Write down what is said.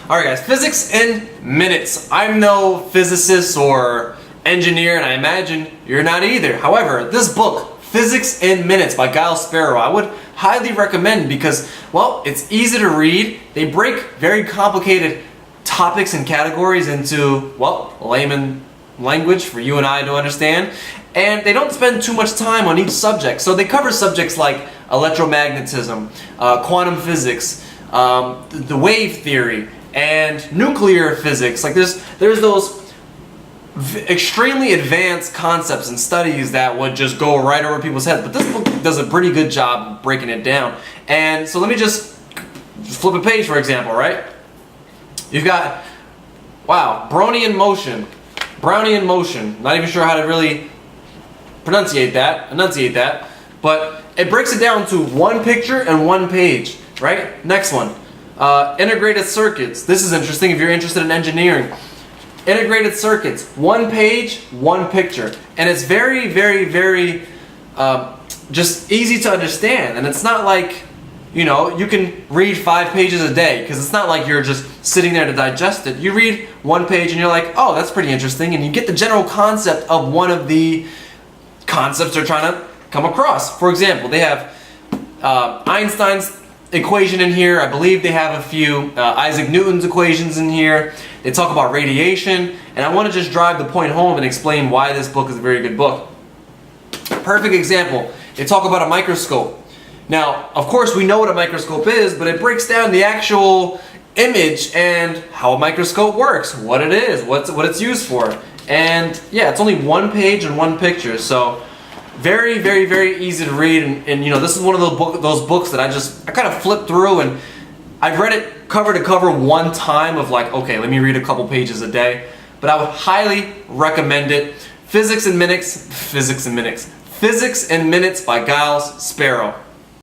Alright guys, physics in minutes. I'm no physicist or engineer, and I imagine you're not either. However, this book, Physics in Minutes by Giles Sparrow, I would highly recommend because, well, it's easy to read. They break very complicated topics and categories into, well, layman language for you and I to understand. And they don't spend too much time on each subject. So they cover subjects like electromagnetism, quantum physics, the wave theory, and nuclear physics. Like there's those extremely advanced concepts and studies that would just go right over people's heads. But this book does a pretty good job of breaking it down. And so let me just flip a page, for example, right? You've got, wow, Brownian motion. Brownian motion. Not even sure how to really enunciate that. But it breaks it down to one picture and one page, right? Next one. Integrated circuits. This is interesting if you're interested in engineering. Integrated circuits. One page, one picture. And it's very, very, very just easy to understand. And it's not like, you know, you can read 5 pages a day, because it's not like you're just sitting there to digest it. You read one page and you're like, oh, that's pretty interesting. And you get the general concept of one of the concepts they're trying to come across. For example, they have Einstein's equation in here. I believe they have a few Isaac Newton's equations in here. They talk about radiation, and I want to just drive the point home and explain why this book is a very good book. Perfect example. They talk about a microscope. Now, of course, we know what a microscope is, but it breaks down the actual image and how a microscope works, what it is, what it's used for. And yeah, it's only one page and one picture, so very, very, very easy to read. And you know, this is one of those books that I kind of flipped through, and I've read it cover to cover one time of like, okay, let me read a couple pages a day. But I would highly recommend it. Physics in Minutes by Giles Sparrow.